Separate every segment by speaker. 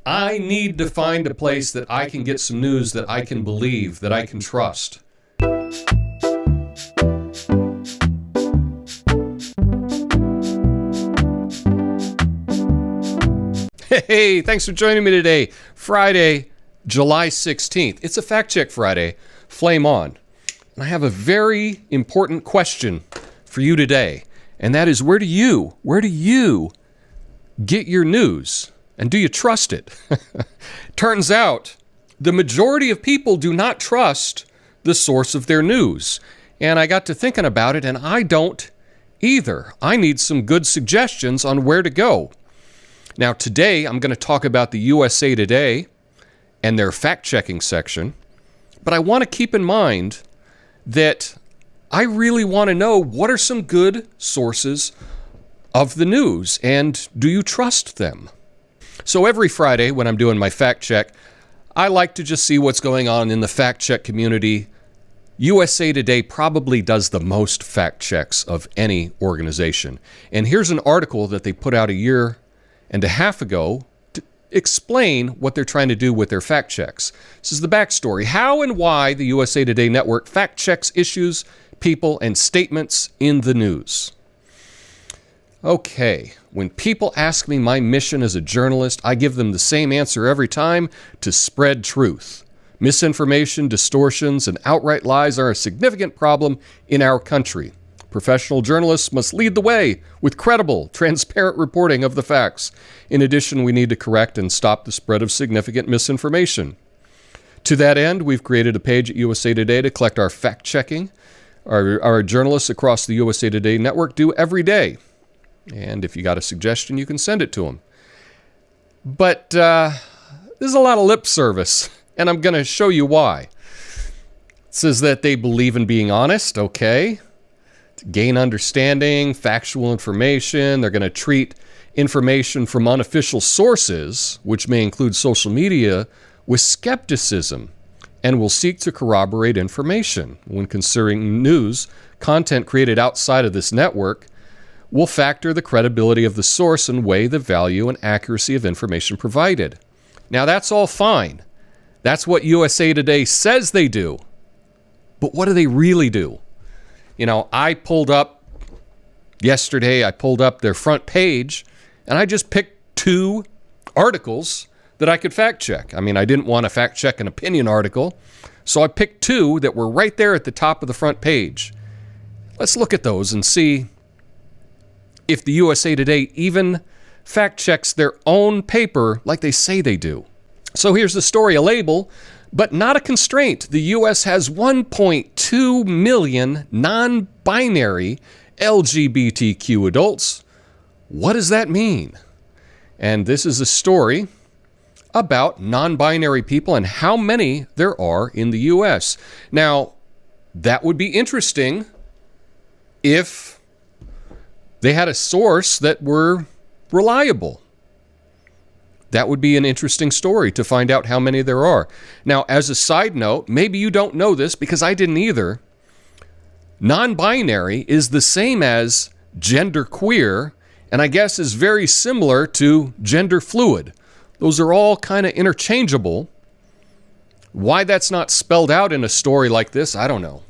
Speaker 1: I need to find a place that I can get some news that I can believe, that I can trust. Hey, thanks for joining me today. Friday, July 16th. It's a Fact Check Friday. Flame on. And I have a very important question for you today. And that is, where do you get your news? And do you trust it? Turns out, the majority of people do not trust the source of their news. And I got to thinking about it, and I don't either. I need some good suggestions on where to go. Now, today, I'm going to talk about the USA Today and their fact-checking section. But I want to keep in mind that I really want to know, what are some good sources of the news, and do you trust them? So every Friday when I'm doing my fact check, I like to just see what's going on in the fact check community. USA Today probably does the most fact checks of any organization. And here's an article that they put out a year and a half ago to explain what they're trying to do with their fact checks. This is the backstory. How and why the USA Today network fact checks issues, people, and statements in the news. Okay, when people ask me my mission as a journalist, I give them the same answer every time: to spread truth. Misinformation, distortions, and outright lies are a significant problem in our country. Professional journalists must lead the way with credible, transparent reporting of the facts. In addition, we need to correct and stop the spread of significant misinformation. To that end, we've created a page at USA Today to collect our fact-checking. Our journalists across the USA Today network do every day. And if you got a suggestion, you can send it to them. But there's a lot of lip service, and I'm going to show you why. It says that they believe in being honest, okay. To gain understanding, factual information. They're going to treat information from unofficial sources, which may include social media, with skepticism, and will seek to corroborate information. When considering news, content created outside of this network will factor the credibility of the source and weigh the value and accuracy of information provided. Now, that's all fine. That's what USA Today says they do. But what do they really do? You know, yesterday I pulled up their front page, and I just picked 2 articles that I could fact check. I mean, I didn't want to fact check an opinion article, so I picked 2 that were right there at the top of the front page. Let's look at those and see if the USA Today even fact checks their own paper like they say they do. So here's the story: a label, but not a constraint. The U.S. has 1.2 million non-binary LGBTQ adults. What does that mean? And this is a story about non-binary people and how many there are in the U.S. Now, that would be interesting if they had a source that were reliable. That would be an interesting story to find out how many there are. Now, as a side note, maybe you don't know this because I didn't either. Non-binary is the same as genderqueer, and I guess is very similar to gender fluid. Those are all kind of interchangeable. Why that's not spelled out in a story like this, I don't know.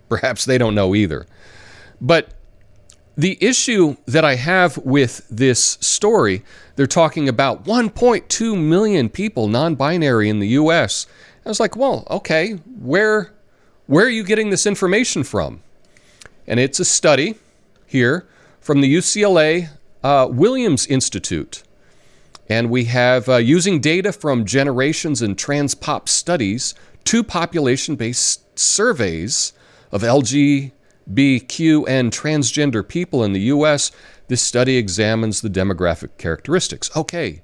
Speaker 1: Perhaps they don't know either. But the issue that I have with this story, they're talking about 1.2 million people non-binary in the U.S. I was like, well, okay, where are you getting this information from? And it's a study here from the UCLA Williams Institute. And we have, using data from Generations and Transpop Studies, 2 population-based surveys of LGBTQ and transgender people in the U.S., this study examines the demographic characteristics. Okay,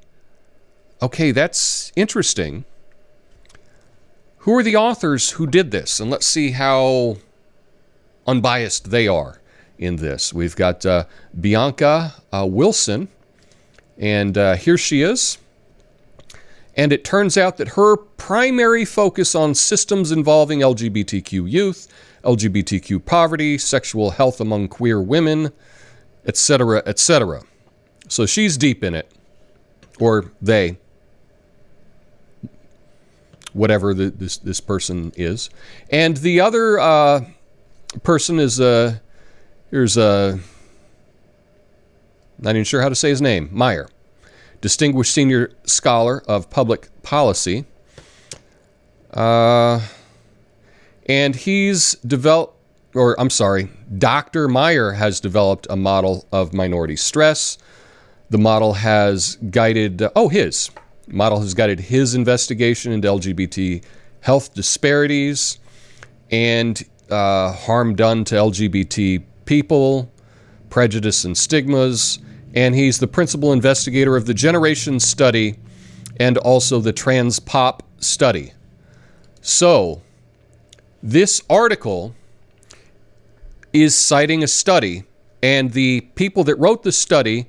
Speaker 1: that's interesting. Who are the authors who did this? And let's see how unbiased they are in this. We've got Bianca Wilson, and here she is. And it turns out that her primary focus on systems involving LGBTQ youth, LGBTQ poverty, sexual health among queer women, etc., etc. So she's deep in it. or they, whatever this person is. And the other person is, here's not even sure how to say his name, Meyer, Distinguished Senior Scholar of Public Policy. And he's developed, Dr. Meyer has developed a model of minority stress. The model has guided, his investigation into LGBT health disparities and harm done to LGBT people, prejudice and stigmas. And he's the principal investigator of the Generation Study and also the Trans Pop Study. So, this article is citing a study, and the people that wrote the study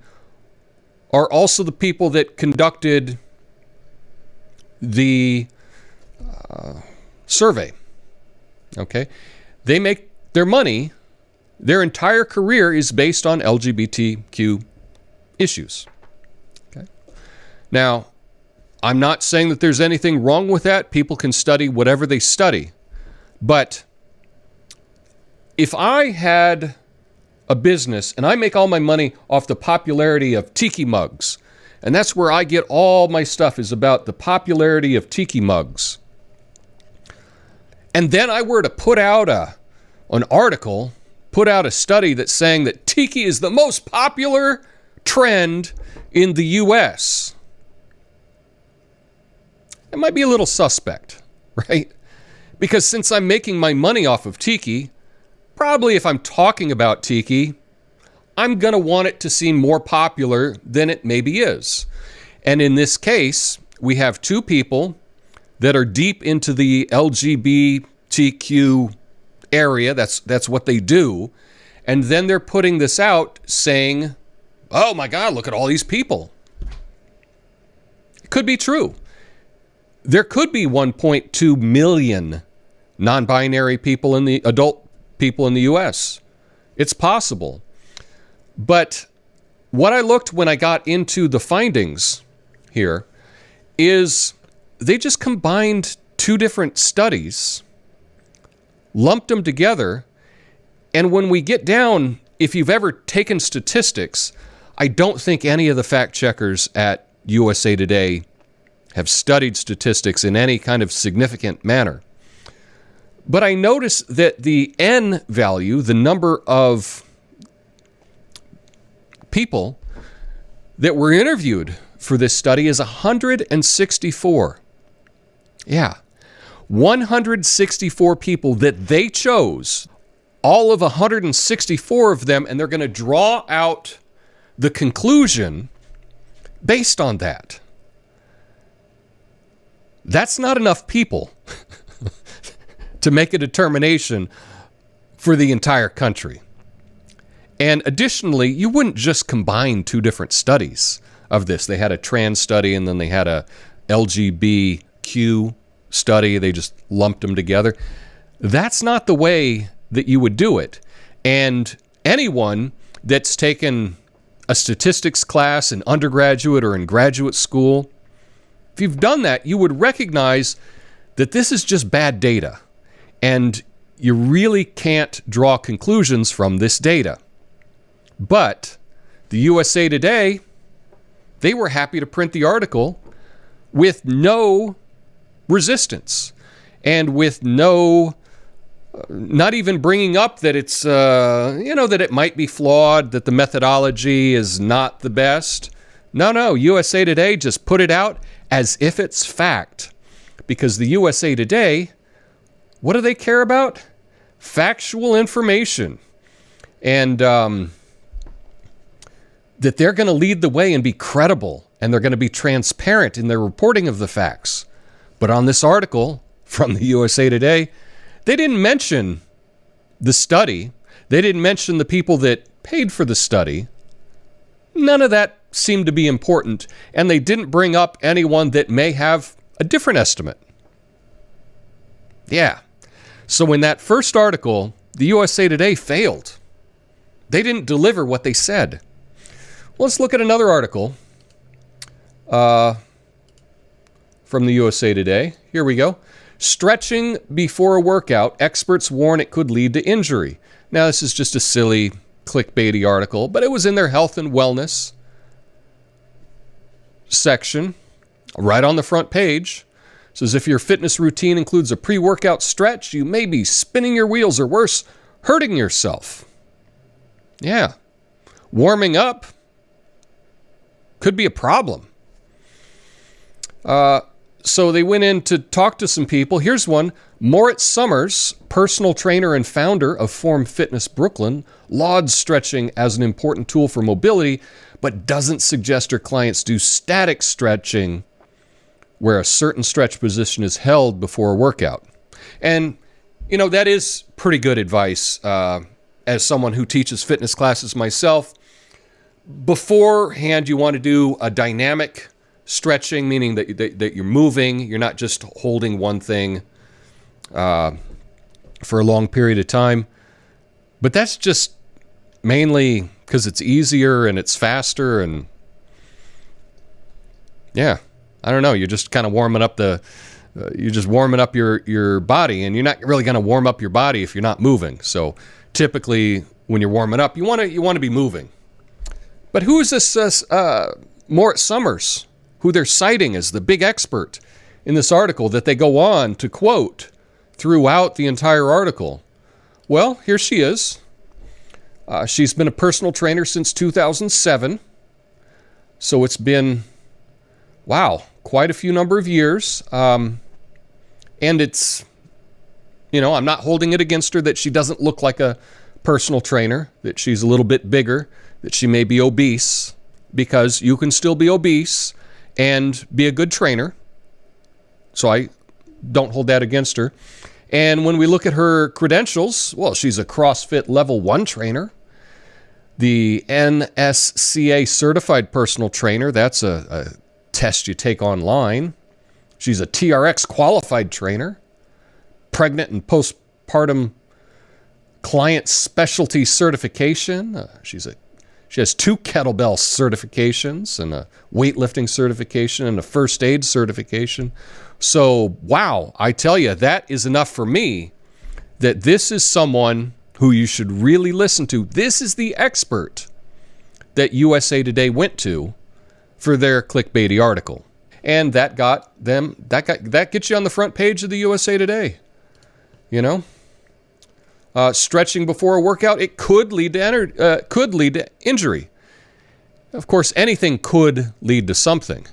Speaker 1: are also the people that conducted the survey. Okay? They make their money, their entire career is based on LGBTQ issues. Okay? Now, I'm not saying that there's anything wrong with that. People can study whatever they study. But if I had a business and I make all my money off the popularity of tiki mugs, and that's where I get all my stuff is about the popularity of tiki mugs, and then I were to put out an article, put out a study that's saying that tiki is the most popular trend in the U.S., it might be a little suspect, right? Because since I'm making my money off of tiki, probably if I'm talking about tiki, I'm going to want it to seem more popular than it maybe is. And in this case, we have two people that are deep into the LGBTQ area. That's what they do. And then they're putting this out saying, oh my God, look at all these people. It could be true. There could be 1.2 million non-binary people adult people in the U.S. It's possible. But what I looked when I got into the findings here is they just combined two different studies, lumped them together, and when we get down, if you've ever taken statistics, I don't think any of the fact checkers at USA Today have studied statistics in any kind of significant manner. But I noticed that the N value, the number of people that were interviewed for this study, is 164. Yeah. 164 people that they chose, all of 164 of them, and they're going to draw out the conclusion based on that. That's not enough people to make a determination for the entire country. And additionally, you wouldn't just combine two different studies of this. They had a trans study and then they had a LGBTQ study. They just lumped them together. That's not the way that you would do it. And anyone that's taken a statistics class in undergraduate or in graduate school, if you've done that, you would recognize that this is just bad data. And you really can't draw conclusions from this data. But the USA Today, they were happy to print the article with no resistance and with no, not even bringing up that it's, that it might be flawed, that the methodology is not the best. No, USA Today just put it out as if it's fact. Because the USA Today, what do they care about? Factual information. And that they're going to lead the way and be credible, and they're going to be transparent in their reporting of the facts. But on this article from the USA Today, they didn't mention the study. They didn't mention the people that paid for the study. None of that seemed to be important, and they didn't bring up anyone that may have a different estimate. Yeah. So in that first article, the USA Today failed. They didn't deliver what they said. Well, let's look at another article. from the USA Today. Here we go. Stretching before a workout, experts warn it could lead to injury. Now, this is just a silly clickbaity article, but it was in their health and wellness section, right on the front page. It says if your fitness routine includes a pre-workout stretch, you may be spinning your wheels or worse, hurting yourself. Yeah. Warming up could be a problem. So they went in to talk to some people. Here's one. Moritz Summers, personal trainer and founder of Form Fitness Brooklyn, lauds stretching as an important tool for mobility, but doesn't suggest her clients do static stretching where a certain stretch position is held before a workout. And, you know, that is pretty good advice as someone who teaches fitness classes myself. Beforehand, you want to do a dynamic stretching, meaning that you're moving, you're not just holding one thing for a long period of time. But that's just mainly because it's easier and it's faster, and yeah, I don't know. You're just kind of warming up you're just warming up your body, and you're not really going to warm up your body if you're not moving. So typically, when you're warming up, you want to be moving. But who is this Moritz Summers, who they're citing as the big expert in this article that they go on to quote throughout the entire article? Well, here she is. She's been a personal trainer since 2007. So it's been, wow, quite a few number of years. And it's, you know, I'm not holding it against her that she doesn't look like a personal trainer, that she's a little bit bigger, that she may be obese, because you can still be obese and be a good trainer. So I don't hold that against her. And when we look at her credentials, well, she's a CrossFit Level 1 trainer, the NSCA Certified Personal Trainer. That's a test you take online. She's a TRX Qualified Trainer, pregnant and postpartum client specialty certification. She has 2 kettlebell certifications and a weightlifting certification and a first aid certification. So, wow, I tell you, that is enough for me that this is someone who you should really listen to. This is the expert that USA Today went to for their clickbaity article. And that gets you on the front page of the USA Today. You know? Stretching before a workout, it could lead to injury. Of course, anything could lead to something.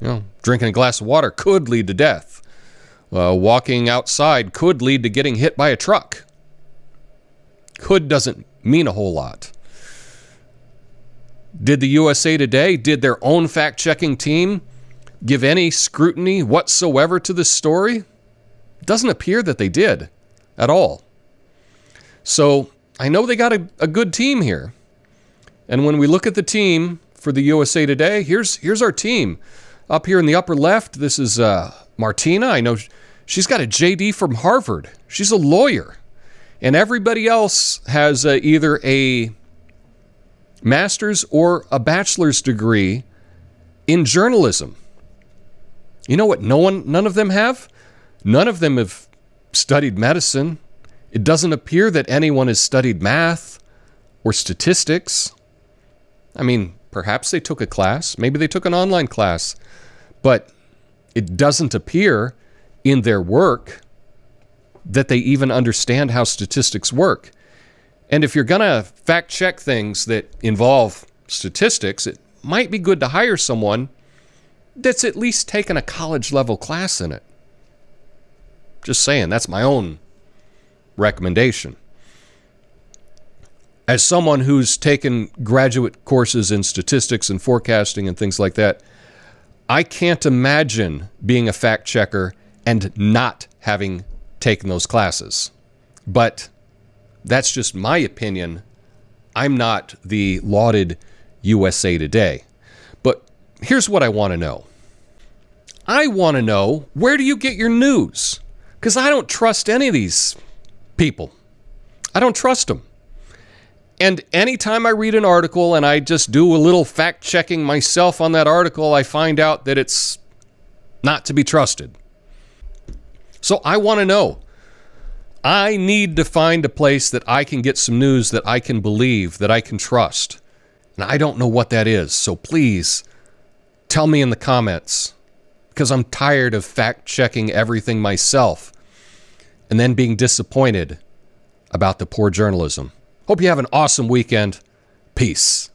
Speaker 1: You know, drinking a glass of water could lead to death. Walking outside could lead to getting hit by a truck. Could doesn't mean a whole lot. Did the USA Today, did their own fact-checking team give any scrutiny whatsoever to this story? It doesn't appear that they did at all. So I know they got a good team here. And when we look at the team for the USA Today, here's our team. Up here in the upper left, this is Martina. I know she's got a JD from Harvard. She's a lawyer. And everybody else has either a master's or a bachelor's degree in journalism. You know what none of them have? None of them have studied medicine. It doesn't appear that anyone has studied math or statistics. I mean, perhaps they took a class. Maybe they took an online class. But it doesn't appear in their work that they even understand how statistics work. And if you're going to fact check things that involve statistics, it might be good to hire someone that's at least taken a college level class in it. Just saying, that's my own recommendation. As someone who's taken graduate courses in statistics and forecasting and things like that, I can't imagine being a fact checker and not having taken those classes. But that's just my opinion. I'm not the lauded USA Today. But here's what I want to know. I want to know, where do you get your news? Because I don't trust any of these people. I don't trust them. And anytime I read an article and I just do a little fact checking myself on that article, I find out that it's not to be trusted. So I want to know. I need to find a place that I can get some news that I can believe, that I can trust. And I don't know what that is. So please tell me in the comments, because I'm tired of fact checking everything myself and then being disappointed about the poor journalism. Hope you have an awesome weekend. Peace.